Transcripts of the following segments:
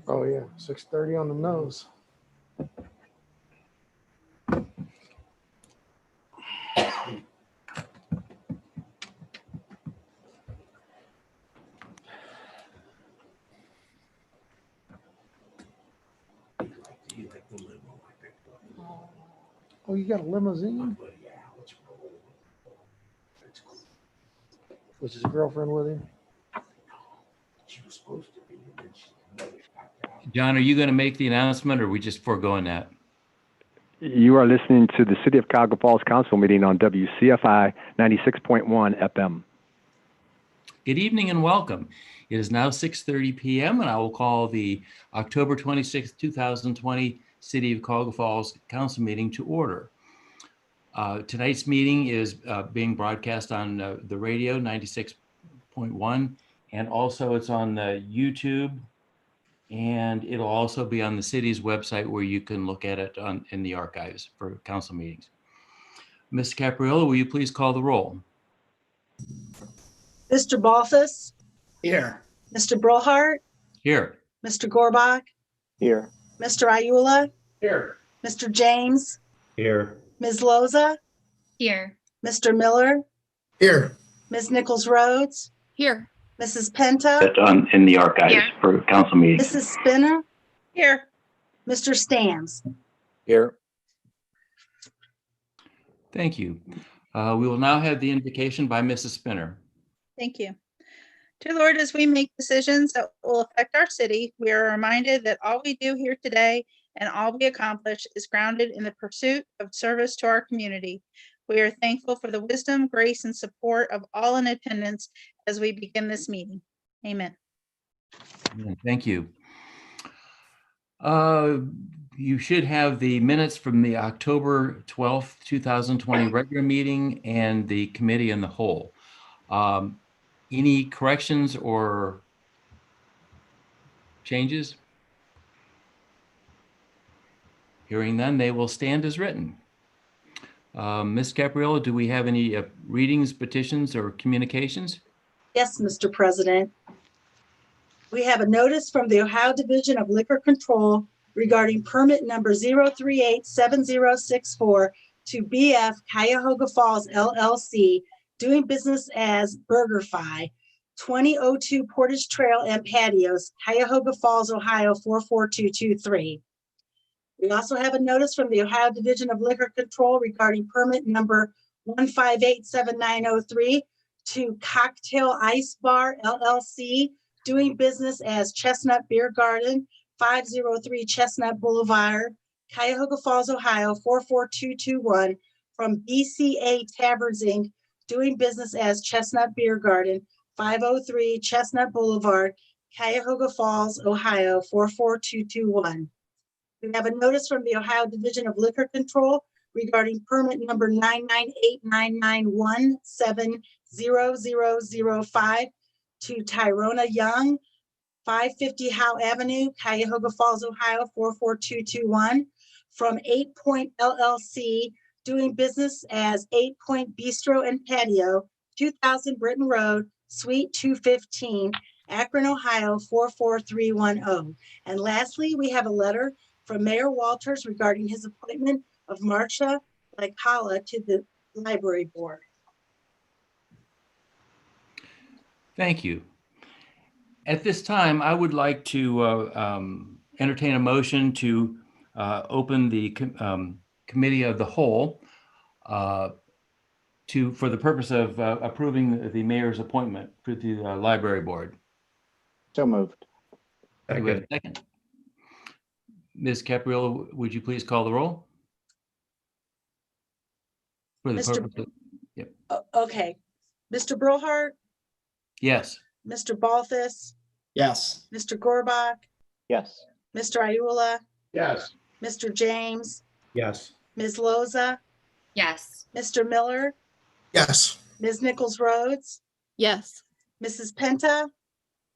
Oh yeah, 6:30 on the nose. Oh, you got a limousine? Was his girlfriend with him? John, are you going to make the announcement, or are we just foregoing that? You are listening to the City of Cuyahoga Falls Council meeting on WCFI 96.1 FM. Good evening and welcome. It is now 6:30 p.m. and I will call the October 26, 2020 City of Cuyahoga Falls Council meeting to order. Tonight's meeting is being broadcast on the radio 96.1, and also it's on the YouTube, and it'll also be on the city's website where you can look at it in the archives for council meetings. Mr. Capriola, will you please call the roll? Mr. Balthus? Here. Mr. Brillhart? Here. Mr. Gorbach? Here. Mr. Ayula? Here. Mr. James? Here. Ms. Loza? Here. Mr. Miller? Here. Ms. Nichols-Rhodes? Here. Mrs. Penta? In the archives Yeah. for council meetings. Mrs. Spinner? Here. Mr. Stams? Here. Thank you. We will now have the invocation by Mrs. Spinner. Thank you. Dear Lord, as we make decisions that will affect our city, we are reminded that all we do here today and all we accomplish is grounded in the pursuit of service to our community. We are thankful for the wisdom, grace, and support of all in attendance as we begin this meeting. Amen. Thank you. You should have the minutes from the October 12th, 2020 regular meeting and the committee in the whole. Any corrections or changes? Hearing none, they will stand as written. Ms. Capriola, do we have any readings, petitions, or communications? Yes, Mr. President. We have a notice from the Ohio Division of Liquor Control regarding permit number 0387064 to BF Cuyahoga Falls LLC, doing business as BurgerFi, 2002 Portage Trail and Patios, Cuyahoga Falls, Ohio 44223. We also have a notice from the Ohio Division of Liquor Control regarding permit number 1587903 to Cocktail Ice Bar LLC, doing business as Chestnut Beer Garden, 503 Chestnut Boulevard, Cuyahoga Falls, Ohio 44221, from BCA Taverns Inc., doing business as Chestnut Beer Garden, 503 Chestnut Boulevard, Cuyahoga Falls, Ohio 44221. We have a notice from the Ohio Division of Liquor Control regarding permit number 99899170005 to Tyrona Young, 550 Howe Avenue, Cuyahoga Falls, Ohio 44221, from 8 Point LLC, doing business as 8 Point Bistro and Patio, 2000 Britton Road, Suite 215, Akron, Ohio 44310. And lastly, we have a letter from Mayor Walters regarding his appointment of Marcia Lycala to the library board. Thank you. At this time, I would like to entertain a motion to open the committee of the whole for the purpose of approving the mayor's appointment to the library board. So moved. Do we have a second? Ms. Capriola, would you please call the roll? For the Mr. purpose of, Okay, Mr. Brillhart, yes. Mr. Balthus, Yes. Mr. Gorbach, Yes. Mr. Ayula, Yes. Mr. James, Yes. Ms. Loza, Yes. Mr. Miller, Yes. Ms. Nichols-Rhodes, Yes. Mrs. Penta,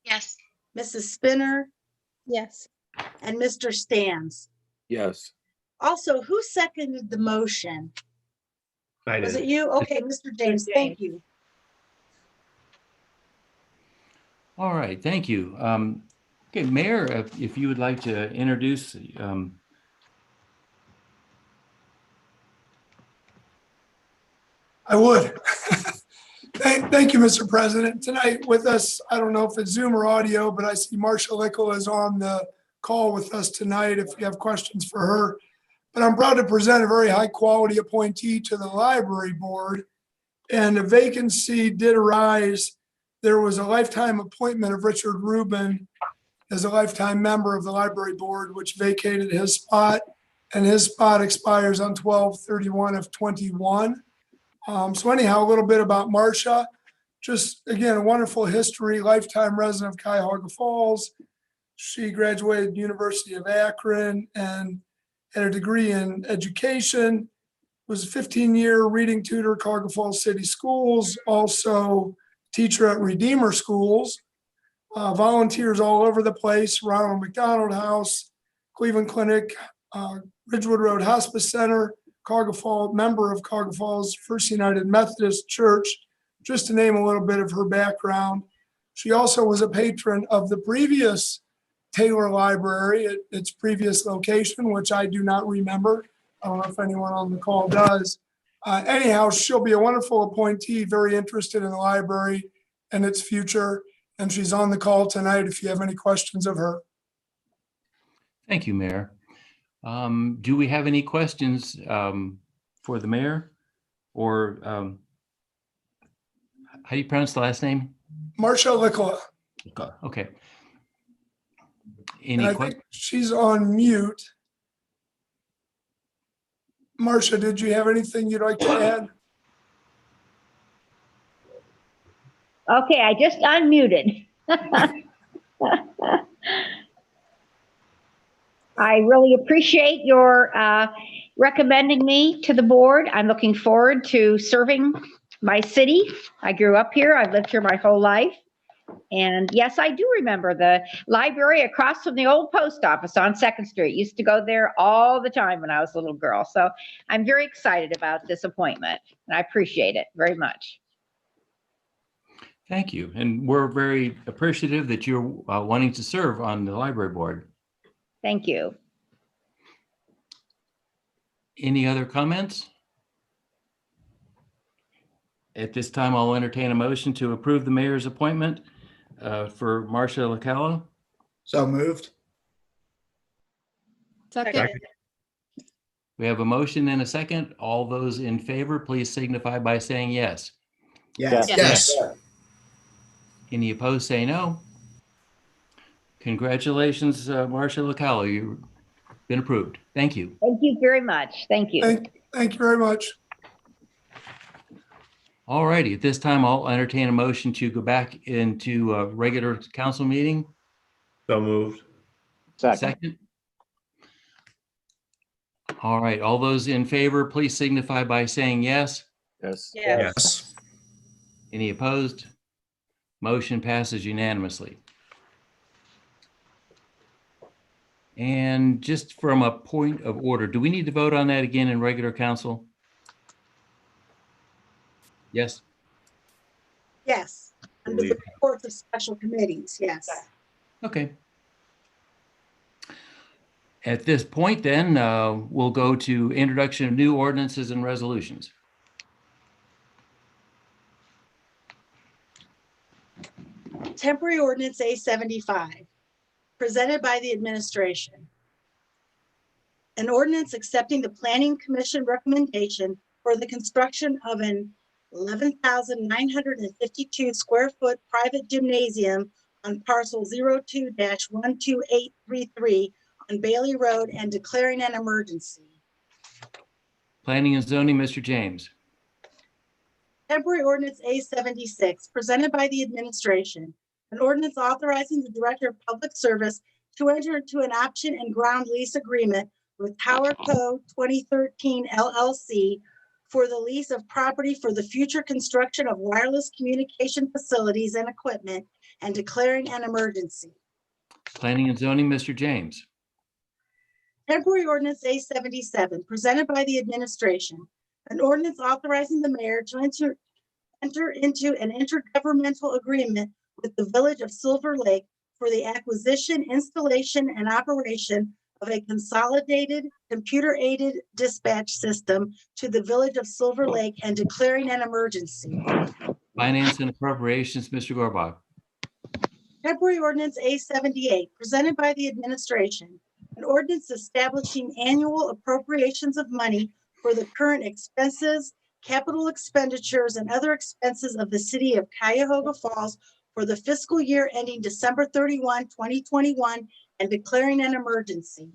Yes. Mrs. Spinner, Yes. and Mr. Stams. Yes. Also, who seconded the motion? I Was it did. you? Okay, Mr. James, thank you. All right, thank you. Okay, Mayor, if you would like to introduce, I would. Thank you, Mr. President. Tonight with us, I don't know if it's Zoom or audio, but I see Marcia Lickle is on the call with us tonight if you have questions for her. But I'm proud to present a very high-quality appointee to the library board. And a vacancy did arise. There was a lifetime appointment of Richard Rubin as a lifetime member of the library board, which vacated his spot. And his spot expires on 12/31 of 21. So anyhow, a little bit about Marcia. Just again, a wonderful history, lifetime resident of Cuyahoga Falls. She graduated University of Akron and had a degree in education, was a 15-year reading tutor at Cuyahoga Falls City Schools, also teacher at Redeemer Schools, volunteers all over the place, Ronald McDonald House, Cleveland Clinic, Ridgewood Road Hospice Center, Cuyahoga Falls, member of Cuyahoga Falls First United Methodist Church, just to name a little bit of her background. She also was a patron of the previous Taylor Library at its previous location, which I do not remember. I don't know if anyone on the call does. Anyhow, she'll be a wonderful appointee, very interested in the library and its future. And she's on the call tonight if you have any questions of her. thank you, Mayor. Do we have any questions for the mayor? Or how do you pronounce the last name? Marcia Lickle. Okay. And Any I questions? think she's on mute. Marcia, did you have anything you'd like to add? Okay, I just unmuted. I really appreciate your recommending me to the board. I'm looking forward to serving my city. I grew up here. I've lived here my whole life. And yes, I do remember the library across from the old post office on 2nd Street. Used to go there all the time when I was a little girl. So I'm very excited about this appointment and I appreciate it very much. Thank you. And we're very appreciative that you're wanting to serve on the library board. Thank you. Any other comments? At this time, I'll entertain a motion to approve the mayor's appointment for Marcia Lickle. So moved. Second. We have a motion and a second. All those in favor, please signify by saying yes. Yes. Yes. Yes. Any opposed, say no. Congratulations, Marcia Lickle. You've been approved. Thank you. Thank you very much. Thank you. Thank you very much. All righty. At this time, I'll entertain a motion to go back into a regular council meeting. So moved. Second. All right. All those in favor, please signify by saying yes. Yes. Yes. Yes. Any opposed? Motion passes unanimously. And just from a point of order, do we need to vote on that again in regular council? Yes. Yes, under the reports of special committees, yes. Okay. At this point, then, we'll go to introduction of new ordinances and resolutions. Temporary ordinance A75, presented by the administration. An ordinance accepting the Planning Commission recommendation for the construction of an 11,952 square foot private gymnasium on parcel 02-12833 on Bailey Road and declaring an emergency. Planning and zoning, Mr. James. Temporary ordinance A76, presented by the administration. An ordinance authorizing the Director of Public Service to enter into an option and ground lease agreement with Tower Co. 2013 LLC for the lease of property for the future construction of wireless communication facilities and equipment and declaring an emergency. Planning and zoning, Mr. James. Temporary ordinance A77, presented by the administration. An ordinance authorizing the mayor to enter into an intergovernmental agreement with the Village of Silver Lake for the acquisition, installation, and operation of a consolidated computer-aided dispatch system to the village of Silver Lake and declaring an emergency. Finance and Appropriations, Mr. Gorbach. Temporary ordinance A78, presented by the administration. An ordinance establishing annual appropriations of money for the current expenses, capital expenditures, and other expenses of the city of Cuyahoga Falls for the fiscal year ending December 31, 2021, and declaring an emergency.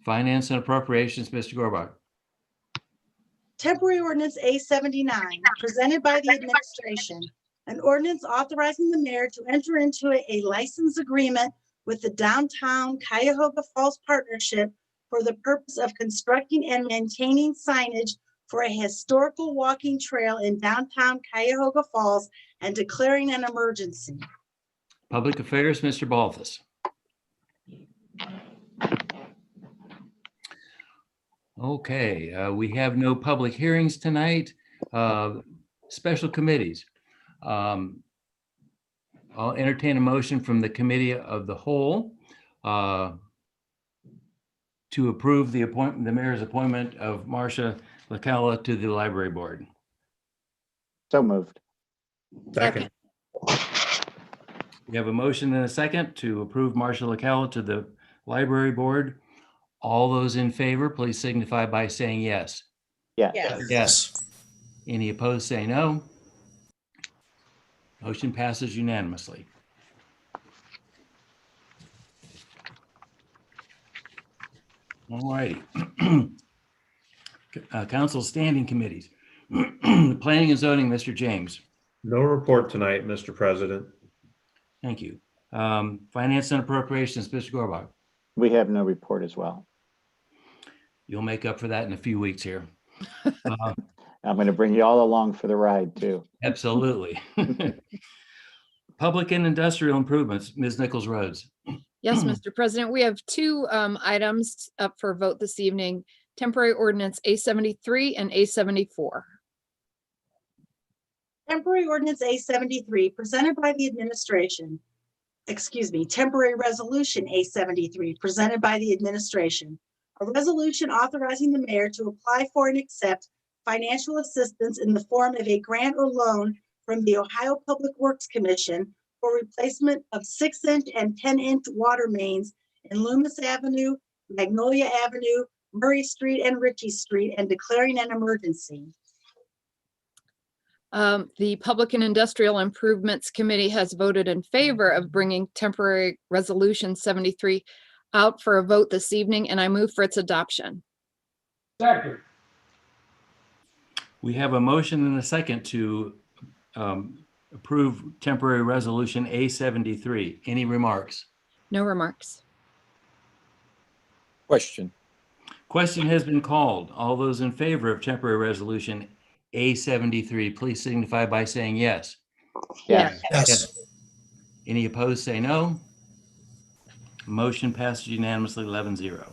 Finance and Appropriations, Mr. Gorbach. Temporary ordinance A79, presented by the administration. An ordinance authorizing the mayor to enter into a license agreement with the Downtown Cuyahoga Falls Partnership for the purpose of constructing and maintaining signage for a historical walking trail in downtown Cuyahoga Falls and declaring an emergency. Public Affairs, Mr. Balthus. Okay, we have no public hearings tonight. Special committees. I'll entertain a motion from the Committee of the Whole to approve the mayor's appointment of Marcia LaCalla to the Library Board. So moved. Second. We have a motion and a second to approve Marcia LaCalla to the Library Board. All those in favor, please signify by saying yes. Yes. Any opposed, say no. Motion passes unanimously. All righty. Council standing committees. Planning and zoning, Mr. James. No report tonight, Mr. President. Thank you. Finance and appropriations, Mr. Gorbach. We have no report as well. You'll make up for that in a few weeks here. I'm going to bring you all along for the ride too. Absolutely. Public and industrial improvements, Ms. Nichols Rhodes. Yes, Mr. President, we have two items up for vote this evening. Temporary ordinance A73 and A74. Temporary ordinance A73, presented by the administration. Temporary resolution A73, presented by the administration. A resolution authorizing the mayor to apply for and accept financial assistance in the form of a grant or loan from the Ohio Public Works Commission for replacement of 6-inch and 10-inch water mains in Loomis Avenue, Magnolia Avenue, Murray Street, and Ritchie Street, and declaring an emergency. The Public and Industrial Improvements Committee has voted in favor of bringing temporary resolution 73 out for a vote this evening, and I move for its adoption. Second. We have a motion and a second to approve temporary resolution A73. Any remarks? No remarks. Question. Question has been called. All those in favor of temporary resolution A73, please signify by saying yes. Yes. Yes. Any opposed, say no. Motion passes unanimously 11-0.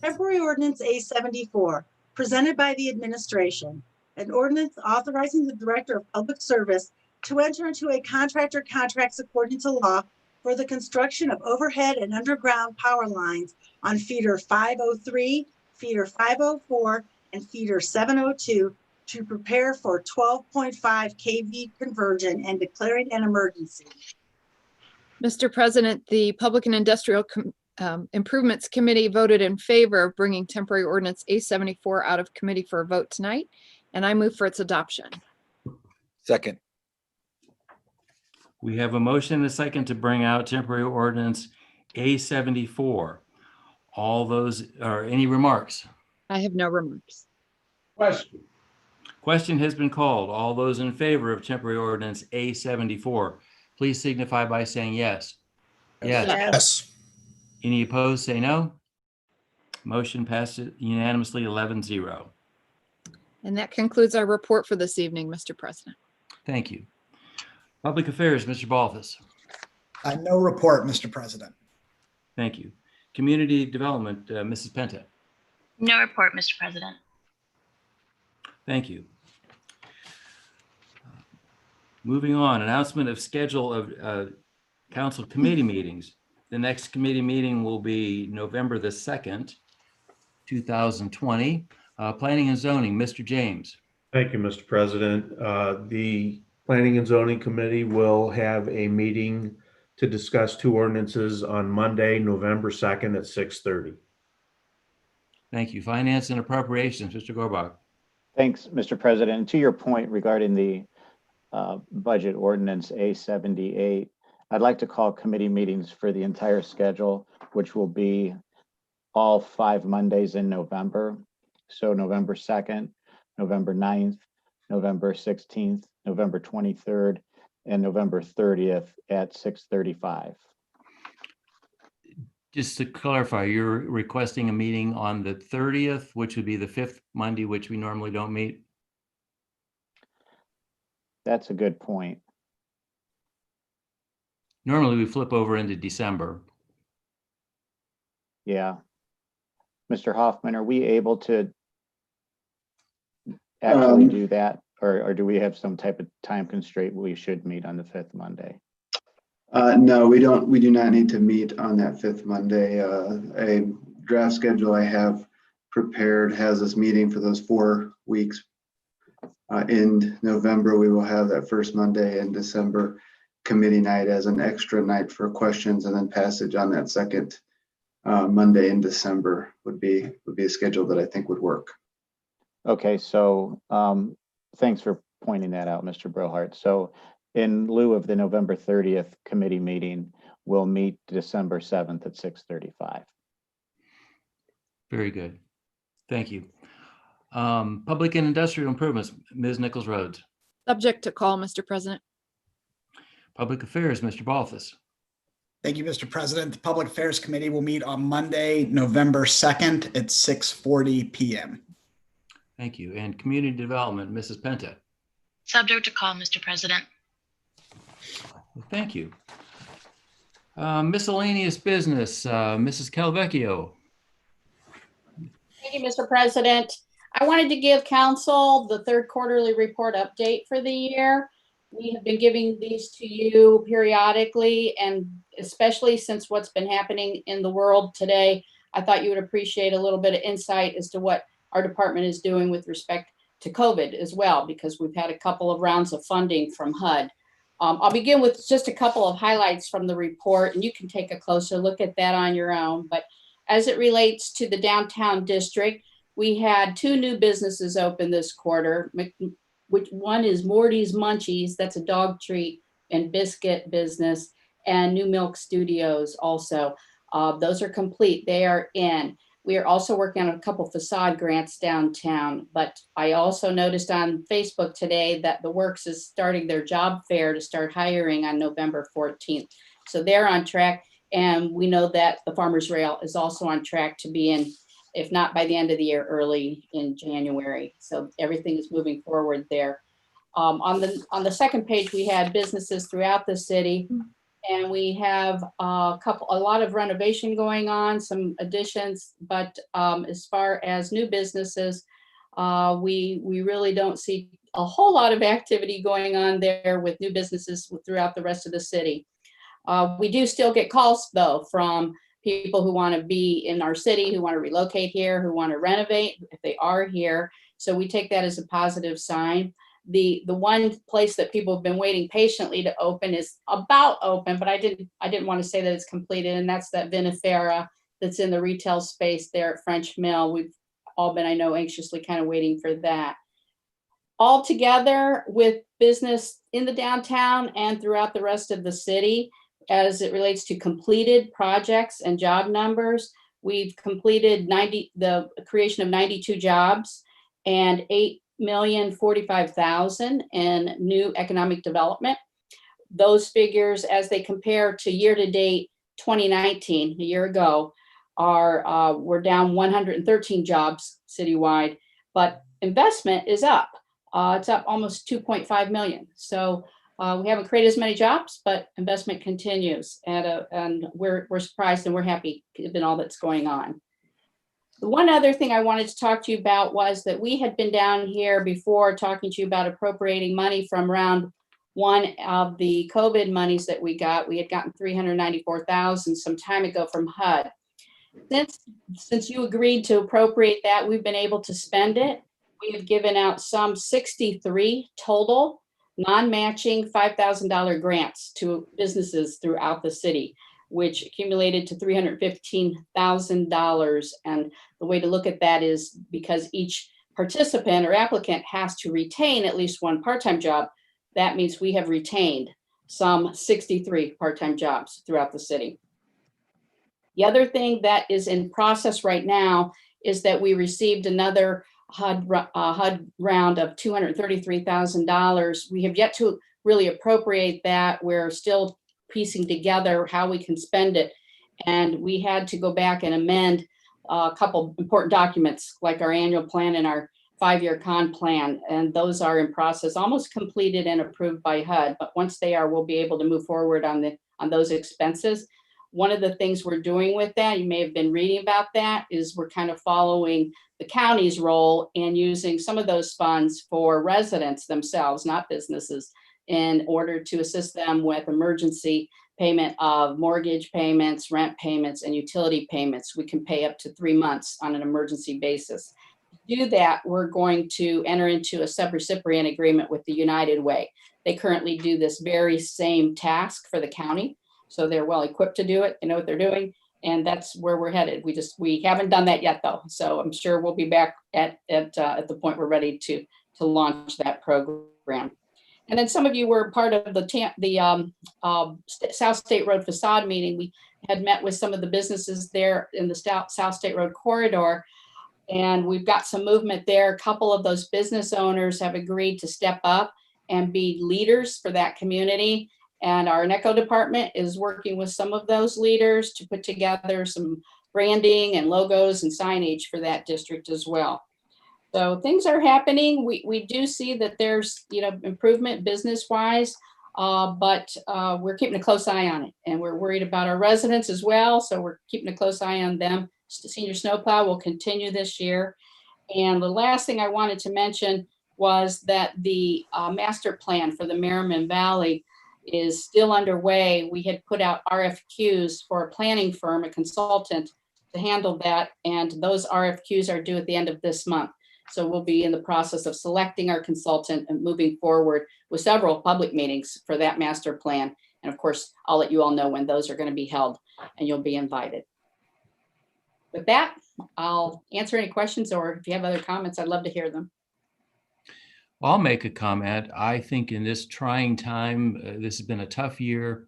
Temporary ordinance A74, presented by the administration. An ordinance authorizing the Director of Public Service to enter into a contractor contracts according to law for the construction of overhead and underground power lines on feeder 503, feeder 504, and feeder 702 to prepare for 12.5 kV conversion and declaring an emergency. Mr. President, the Public and Industrial Improvements Committee voted in favor of bringing temporary ordinance A74 out of committee for a vote tonight, and I move for its adoption. Second. We have a motion and a second to bring out temporary ordinance A74. All those, or any remarks? I have no remarks. Question. Question has been called. All those in favor of temporary ordinance A74, please signify by saying yes. Yes. Yes. Any opposed, say no. Motion passes unanimously 11-0. And that concludes our report for this evening, Mr. President. Thank you. Public Affairs, Mr. Balthus. No report, Mr. President. Thank you. Community Development, Mrs. Penta. No report, Mr. President. Thank you. Moving on, announcement of schedule of Council committee meetings. The next committee meeting will be November the 2nd, 2020. Planning and zoning, Mr. James. Thank you, Mr. President. The Planning and Zoning Committee will have a meeting to discuss two ordinances on Monday, November 2nd at 6:30. Thank you. Finance and appropriations, Mr. Gorbach. Thanks, Mr. President. To your point regarding the budget ordinance A78, I'd like to call committee meetings for the entire schedule, which will be all 5 Mondays in November. So November 2nd, November 9th, November 16th, November 23rd, and November 30th at 6:35. Just to clarify, you're requesting a meeting on the 30th, which would be the 5th Monday, which we normally don't meet? That's a good point. Normally we flip over into December. Yeah. Mr. Hoffman, are we able to actually do that? Or do we have some type of time constraint we should meet on the 5th Monday? No, we don't. We do not need to meet on that 5th Monday. A draft schedule I have prepared has us meeting for those 4 weeks. In November, we will have that first Monday in December committee night as an extra night for questions, and then passage on that second Monday in December would be a schedule that I think would work. Okay, so thanks for pointing that out, Mr. Brohart. So in lieu of the November 30th committee meeting, we'll meet December 7th at 6:35. Very good. Thank you. Public and industrial improvements, Ms. Nichols Rhodes. Subject to call, Mr. President. Public affairs, Mr. Balthus. Thank you, Mr. President. The Public Affairs Committee will meet on Monday, November 2nd at 6:40 p.m. Thank you. And community development, Mrs. Penta. Subject to call, Mr. President. Well, thank you. Miscellaneous business, Mrs. Calvecchio. Thank you, Mr. President. I wanted to give council the third quarterly report update for the year. We have been giving these to you periodically, and especially since what's been happening in the world today, I thought you would appreciate a little bit of insight as to what our department is doing with respect to COVID as well, because we've had a couple of rounds of funding from HUD. I'll begin with just a couple of highlights from the report, and you can take a closer look at that on your own. But as it relates to the downtown district, we had 2 new businesses open this quarter, which one is Morty's Munchies, that's a dog treat and biscuit business, and New Milk Studios also. Those are complete, they are in. We are also working on a couple facade grants downtown, but I also noticed on Facebook today that the Works is starting their job fair to start hiring on November 14th. So they're on track, and we know that the Farmers Rail is also on track to be in, if not by the end of the year, early in January. So everything is moving forward there. On the second page, we had businesses throughout the city, and we have a lot of renovation going on, some additions, but as far as new businesses, we really don't see a whole lot of activity going on there with new businesses throughout the rest of the city. We do still get calls though from people who want to be in our city, who want to relocate here, who want to renovate if they are here. So we take that as a positive sign. The one place that people have been waiting patiently to open is about open, but I didn't want to say that it's completed, and that's that Vinifera that's in the retail space there at French Mill. We've all been, I know, anxiously kind of waiting for that. All together with business in the downtown and throughout the rest of the city, as it relates to completed projects and job numbers, we've completed the creation of 92 jobs and 8,045,000 in new economic development. Those figures, as they compare to year-to-date 2019, a year ago, we're down 113 jobs citywide, but investment is up. It's up almost 2.5 million. So we haven't created as many jobs, but investment continues, and we're surprised and we're happy given all that's going on. The one other thing I wanted to talk to you about was that we had been down here before talking to you about appropriating money from round one of the COVID monies that we had gotten 394,000 some time ago from HUD. Since you agreed to appropriate that, we've been able to spend it. We have given out some 63 total non-matching $5,000 grants to businesses throughout the city, which accumulated to $315,000. And the way to look at that is because each participant or applicant has to retain at least one part-time job. That means we have retained some 63 part-time jobs throughout the city. The other thing that is in process right now is that we received another HUD round of $233,000. We have yet to really appropriate that. We're still piecing together how we can spend it. And we had to go back and amend a couple important documents like our annual plan and our 5-year con plan. And those are in process, almost completed and approved by HUD. But once they are, we'll be able to move forward on those expenses. One of the things we're doing with that, you may have been reading about that, is we're kind of following the county's role and using some of those funds for residents themselves, not businesses, in order to assist them with emergency payment of mortgage payments, rent payments, and utility payments. We can pay up to 3 months on an emergency basis. To do that, we're going to enter into a sub-recipient agreement with the United Way. They currently do this very same task for the county. So they're well equipped to do it. They know what they're doing. And that's where we're headed. We haven't done that yet though. So I'm sure we'll be back at the point we're ready to launch that program. And then some of you were part of the South State Road facade meeting. We had met with some of the businesses there in the South State Road corridor. And we've got some movement there. A couple of those business owners have agreed to step up and be leaders for that community. And our NECO department is working with some of those leaders to put together some branding and logos and signage for that district as well. So things are happening. We do see that there's improvement business-wise, but we're keeping a close eye on it. And we're worried about our residents as well. So we're keeping a close eye on them. Senior Snowplow will continue this year. And the last thing I wanted to mention was that the master plan for the Merriman Valley is still underway. We had put out RFQs for a planning firm, a consultant, to handle that. And those RFQs are due at the end of this month. So we'll be in the process of selecting our consultant and moving forward with several public meetings for that master plan. And of course, I'll let you all know when those are going to be held and you'll be invited. With that, I'll answer any questions, or if you have other comments, I'd love to hear them. I'll make a comment. I think in this trying time, this has been a tough year.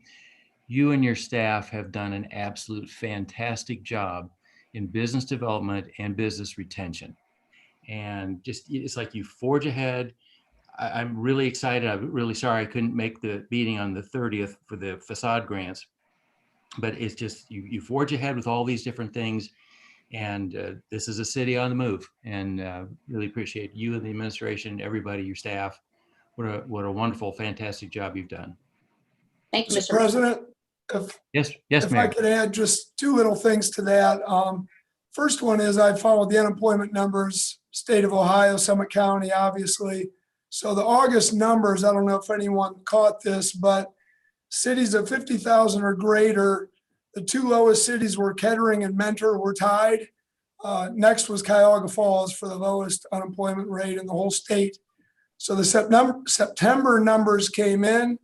You and your staff have done an absolute fantastic job in business development and business retention. And just, it's like you forge ahead. I'm really excited. I'm really sorry I couldn't make the meeting on the 30th for the facade grants, but it's just, you forge ahead with all these different things. And this is a city on the move, and really appreciate you and the administration, everybody, your staff. What a wonderful, fantastic job you've done. Thank you, Mr. President. Yes, if Mayor. I could add just 2 little things to that. First one is I followed the unemployment numbers, state of Ohio, Summit County, obviously. So the August numbers, I don't know if anyone caught this, but cities of 50,000 or greater, the 2 lowest cities were Kettering and Mentor were tied. Next was Cuyahoga Falls for the lowest unemployment rate in the whole state. So the September numbers came in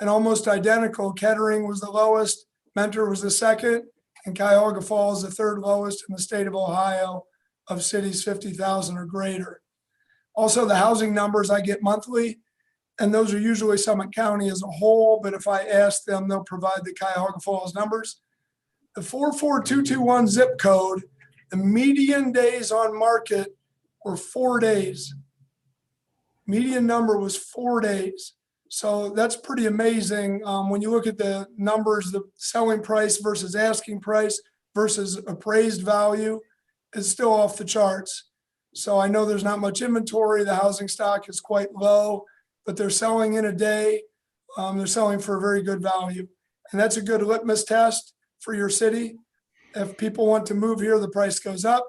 and almost identical. Kettering was the lowest, Mentor was the second, and Cuyahoga Falls the 3rd lowest in the state of Ohio of cities 50,000 or greater. Also, the housing numbers I get monthly, and those are usually Summit County as a whole, but if I ask them, they'll provide the Cuyahoga Falls numbers. The 44221 zip code, the median days on market were 4 days. Median number was 4 days. So that's pretty amazing. When you look at the numbers, the selling price versus asking price versus appraised value is still off the charts. So I know there's not much inventory. The housing stock is quite low, but they're selling in a day. They're selling for a very good value. And that's a good litmus test for your city. If people want to move here, the price goes up.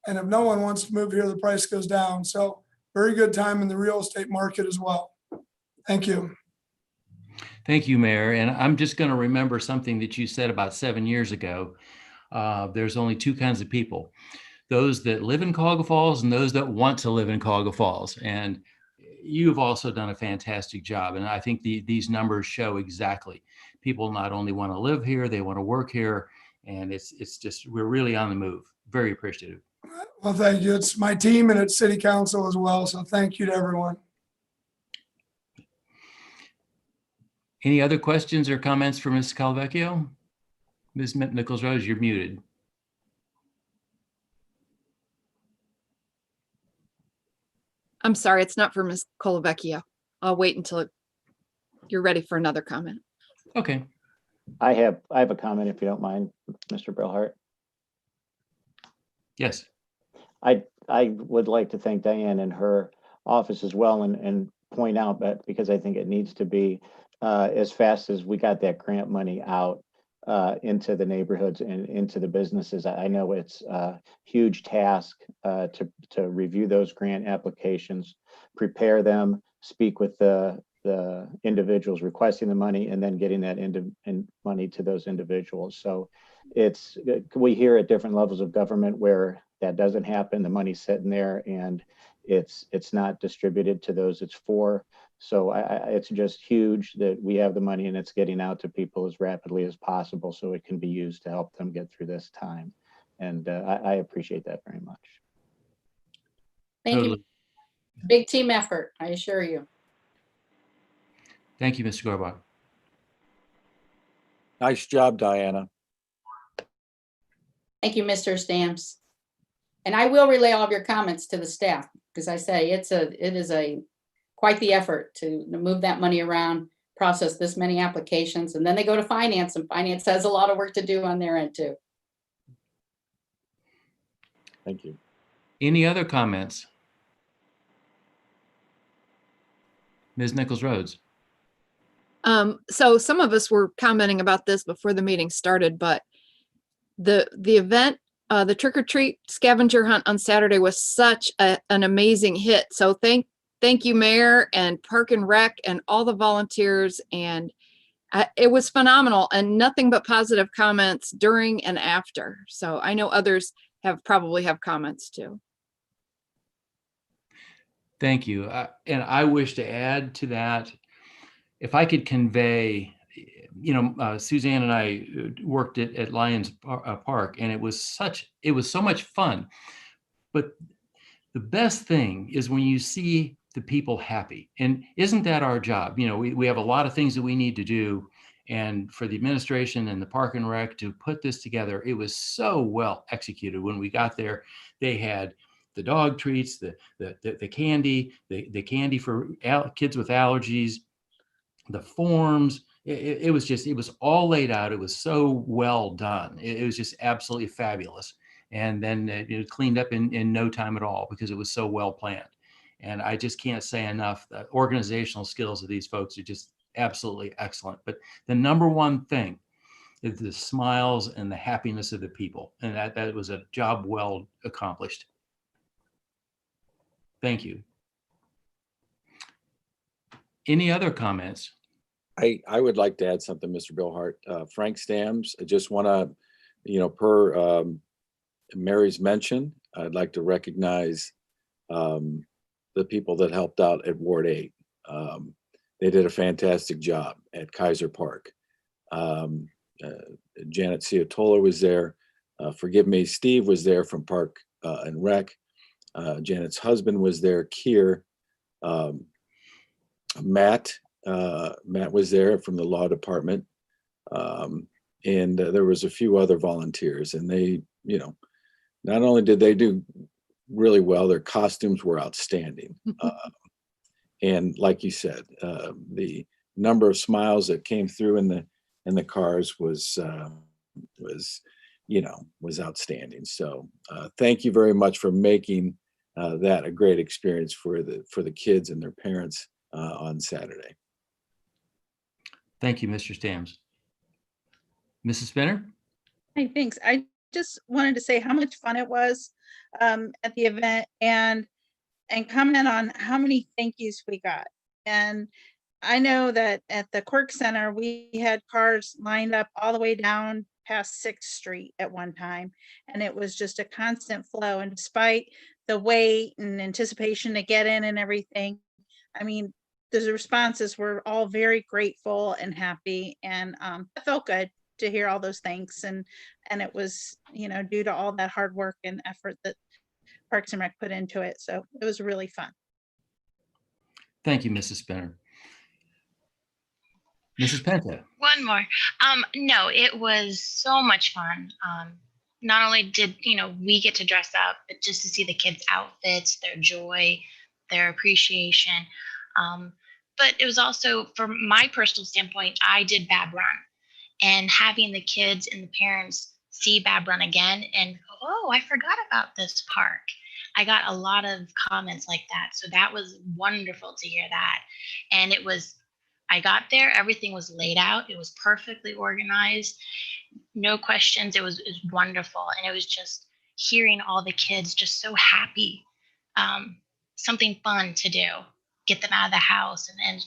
And if no one wants to move here, the price goes down. So very good time in the real estate market as well. Thank you. Thank you, Mayor. And I'm just going to remember something that you said about 7 years ago. There's only two kinds of people: those that live in Cuyahoga Falls and those that want to live in Cuyahoga Falls. And you've also done a fantastic job. And I think these numbers show exactly. People not only want to live here, they want to work here. And it's just, we're really on the move. Very appreciative. Well, thank you. It's my team and it's city council as well. So thank you to everyone. Any other questions or comments for Ms. Calvecchio? Ms. Nichols-Rose, you're muted. I'm sorry, it's not for Ms. Colavecchio. I'll wait until you're ready for another comment. Okay. I have a comment if you don't mind, Mr. Brillhart. Yes. I would like to thank Diane and her office as well and point out that because I think it needs to be as fast as we got that grant money out into the neighborhoods and into the businesses. I know it's a huge task to review those grant applications, prepare them, speak with the individuals requesting the money, and then getting that money to those individuals. So we hear at different levels of government where that doesn't happen. The money's sitting there and it's not distributed to those it's for. So it's just huge that we have the money and it's getting out to people as rapidly as possible so it can be used to help them get through this time. And I appreciate that very much. Thank you. Big team effort, I assure you. Thank you, Mr. Gorbach. Nice job, Diana. Thank you, Mr. Stamps. And I will relay all of your comments to the staff because I say it is quite the effort to move that money around, process this many applications, and then they go to finance, and finance has a lot of work to do on their end too. Thank you. Any other comments? Ms. Nichols-Rhodes. So some of us were commenting about this before the meeting started, but the event, the trick or treat scavenger hunt on Saturday was such an amazing hit. So thank you, Mayor and Park and Rec and all the volunteers. And it was phenomenal and nothing but positive comments during and after. So I know others probably have comments too. Thank you. And I wish to add to that, if I could convey, Suzanne and I worked at Lions Park, and it was so much fun. But the best thing is when you see the people happy. And isn't that our job? We have a lot of things that we need to do. And for the administration and the Park and Rec to put this together, it was so well executed. When we got there, they had the dog treats, the candy, the candy for kids with allergies, the forms. It was all laid out. It was so well done. It was just absolutely fabulous. And then it cleaned up in no time at all because it was so well planned. And I just can't say enough, the organizational skills of these folks are just absolutely excellent. But the number one thing is the smiles and the happiness of the people. And that was a job well accomplished. Thank you. Any other comments? I would like to add something, Mr. Brillhart. Frank Stamps, I just want to, per Mary's mention, I'd like to recognize the people that helped out at Ward 8. They did a fantastic job at Kaiser Park. Janet Ciotola was there. Forgive me, Steve was there from Park and Rec. Janet's husband was there, Kier. Matt was there from the law department. And there was a few other volunteers, and they, not only did they do really well, their costumes were outstanding. And like you said, the number of smiles that came through in the cars was outstanding. So thank you very much for making that a great experience for the kids and their parents on Saturday. Thank you, Mr. Stamps. Mrs. Spinner? Hey, thanks. I just wanted to say how much fun it was at the event and comment on how many thank yous we got. And I know that at the Quirk Center, we had cars lined up all the way down past 6th Street at one time. And it was just a constant flow. And despite the wait and anticipation to get in and everything, I mean, the responses were all very grateful and happy. And it felt good to hear all those thanks. And it was, you know, due to all that hard work and effort that Parks and Rec put into it. So it was really fun. Thank you, Mrs. Spinner. Mrs. Penta. One more. No, it was so much fun. Not only did, we get to dress up, but just to see the kids' outfits, their joy, their appreciation. But it was also, from my personal standpoint, I did Bab Run. And having the kids and the parents see Bab Run again and go, oh, I forgot about this park. I got a lot of comments like that. So that was wonderful to hear that. And I got there, everything was laid out. It was perfectly organized, no questions. It was wonderful. And it was just hearing all the kids just so happy, something fun to do, get them out of the house. And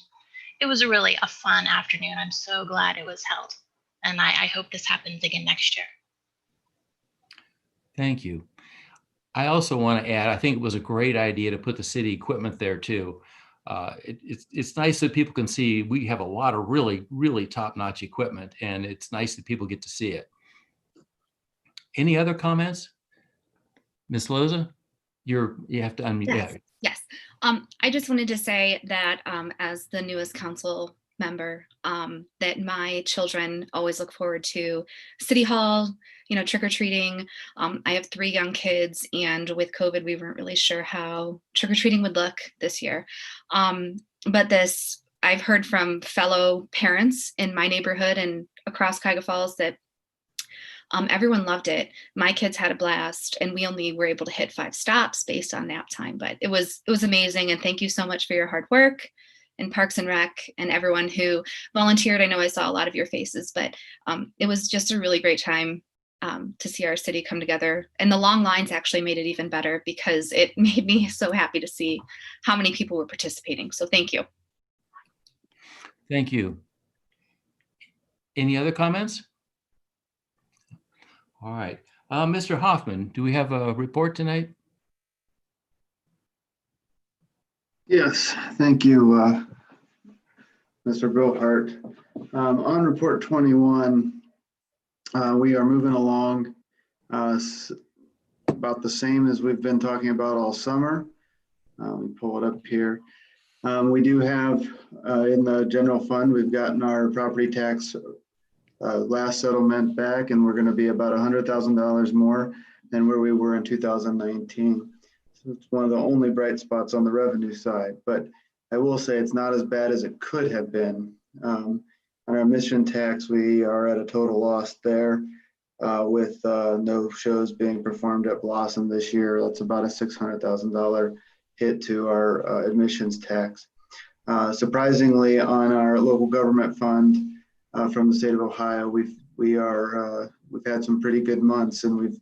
it was really a fun afternoon. I'm so glad it was held. And I hope this happens again next year. Thank you. I also want to add, I think it was a great idea to put the city equipment there too. It's nice that people can see we have a lot of really, really top-notch equipment, and it's nice that people get to see it. Any other comments? Ms. Loza, you have to unmute. Yes. Yes. I just wanted to say that as the newest council member, that my children always look forward to City Hall, trick-or-treating. I have 3 young kids, and with COVID, we weren't really sure how trick-or-treating would look this year. But I've heard from fellow parents in my neighborhood and across Cuyahoga Falls that everyone loved it. My kids had a blast, and we only were able to hit 5 stops based on nap time, but it was amazing. And thank you so much for your hard work, and Parks and Rec, and everyone who volunteered. I know I saw a lot of your faces, but it was just a really great time to see our city come together. And the long lines actually made it even better because it made me so happy to see how many people were participating. So thank you. Thank you. Any other comments? All right. Mr. Hoffman, do we have a report tonight? Yes, thank you, Mr. Brillhart. On report 21, we are moving along about the same as we've been talking about all summer. Let me pull it up here. We do have in the general fund, we've gotten our property tax last settlement back, and we're going to be about $100,000 more than where we were in 2019. So it's one of the only bright spots on the revenue side, but I will say it's not as bad as it could have been. On our mission tax, we are at a total loss there with no shows being performed at Blossom this year. That's about a $600,000 hit to our admissions tax. Surprisingly, on our local government fund from the state of Ohio, we've had some pretty good months, and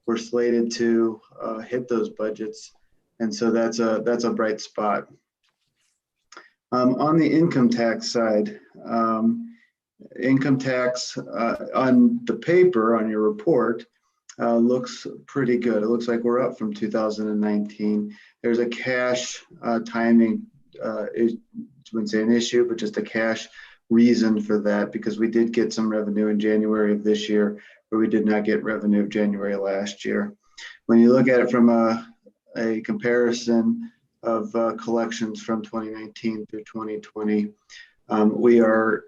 we're slated to hit those budgets, and so that's a bright spot. On the income tax side, income tax on the paper on your report looks pretty good. It looks like we're up from 2019. There's a cash timing, I wouldn't say an issue, but just a cash reason for that, because we did get some revenue in January of this year, but we did not get revenue of January last year. When you look at it from a comparison of collections from 2019 through 2020, we are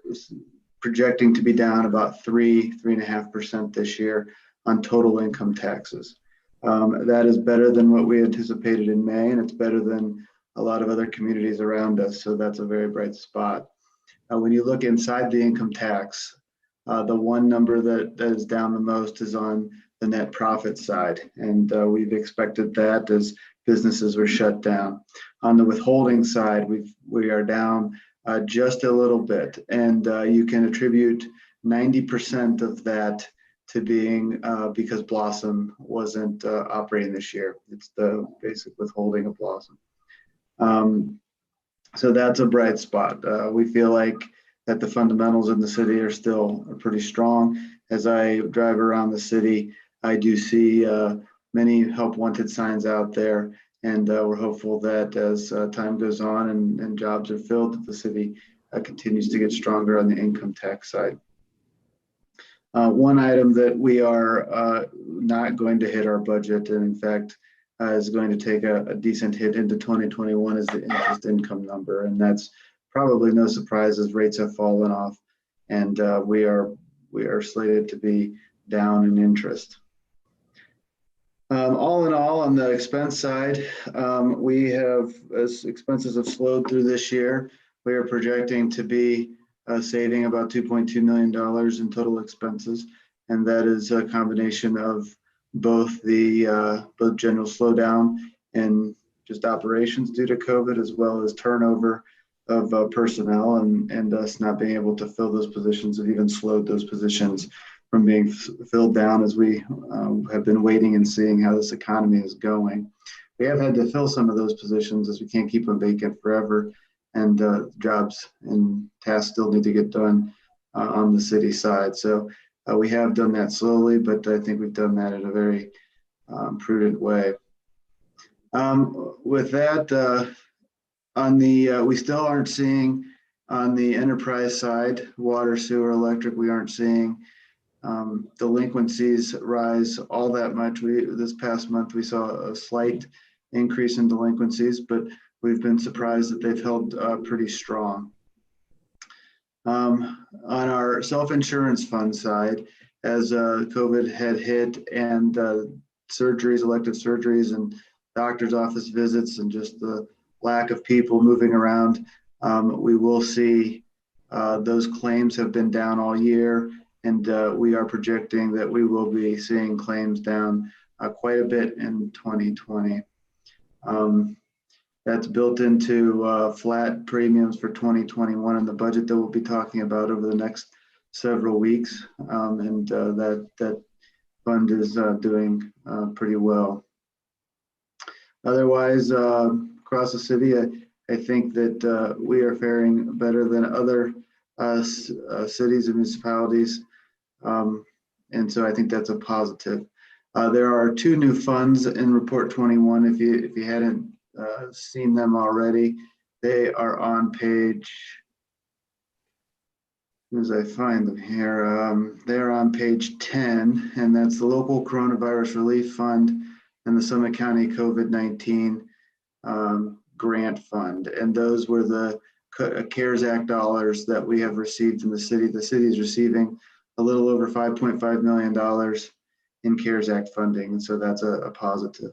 projecting to be down about 3.5% this year on total income taxes. That is better than what we anticipated in May, and it's better than a lot of other communities around us. So that's a very bright spot. When you look inside the income tax, the one number that is down the most is on the net profit side. And we've expected that as businesses were shut down. On the withholding side, we are down just a little bit. And you can attribute 90% of that to being because Blossom wasn't operating this year. It's the basic withholding of Blossom. So that's a bright spot. We feel like that the fundamentals in the city are still pretty strong. As I drive around the city, I do see many help wanted signs out there. And we're hopeful that as time goes on and jobs are filled, that the city continues to get stronger on the income tax side. One item that we are not going to hit our budget, and in fact is going to take a decent hit into 2021 is the interest income number. And that's probably no surprise as rates have fallen off and we are slated to be down in interest. All in all, on the expense side, we have, as expenses have slowed through this year, we are projecting to be saving about $2.2 million in total expenses. And that is a combination of both the both general slowdown in just operations due to COVID, as well as turnover of personnel and us not being able to fill those positions and even slowed those positions from being filled down as we have been waiting and seeing how this economy is going. We have had to fill some of those positions as we can't keep them vacant forever, and jobs and tasks still need to get done on the city side. So we have done that slowly, but I think we've done that in a very prudent way. With that, on the we still aren't seeing on the enterprise side, water, sewer, electric, we aren't seeing delinquencies rise all that much. This past month we saw a slight increase in delinquencies, but we've been surprised that they've held pretty strong. On our self-insurance fund side, as COVID had hit and surgeries, elective surgeries and doctor's office visits and just the lack of people moving around, we will see those claims have been down all year. And we are projecting that we will be seeing claims down quite a bit in 2020. That's built into flat premiums for 2021 in the budget that we'll be talking about over the next several weeks. And that fund is doing pretty well. Otherwise, across the city, I think that we are faring better than other cities and municipalities. And so I think that's a positive. There are two new funds in Report 21. If you hadn't seen them already, they are on page, as I find them here, they're on page 10, and that's the Local Coronavirus Relief Fund and the Summit County COVID-19 Grant Fund. And those were the CARES Act dollars that we have received in the city. The city is receiving a little over $5.5 million in CARES Act funding. And so that's a positive.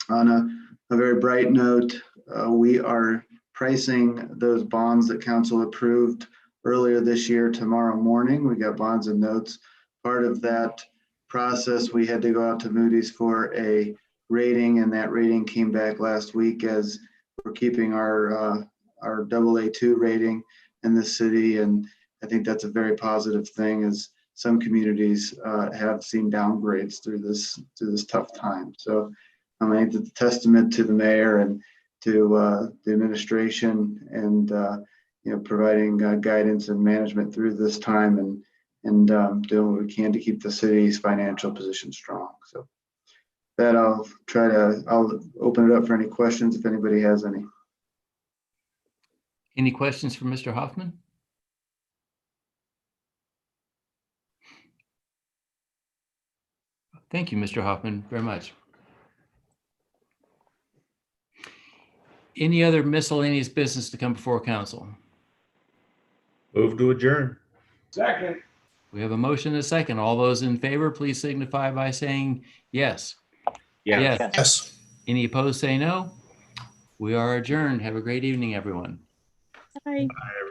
On a very bright note, we are pricing those bonds that council approved earlier this year tomorrow morning. We got bonds and notes. Part of that process, we had to go out to Moody's for a rating, and that rating came back last week as we're keeping our AA2 rating in the city. And I think that's a very positive thing, as some communities have seen downgrades through this tough time. So I think it's a testament to the mayor and to the administration and providing guidance and management through this time and doing what we can to keep the city's financial position strong. So that I'll open it up for any questions if anybody has any. Any questions for Mr. Hoffman? Thank you, Mr. Hoffman, very much. Any other miscellaneous business to come before council? Move to adjourn. Second. We have a motion and a second. All those in favor, please signify by saying yes. Yes. Yes. Any opposed, say no. We are adjourned. Have a great evening, everyone. Bye. Bye, everyone.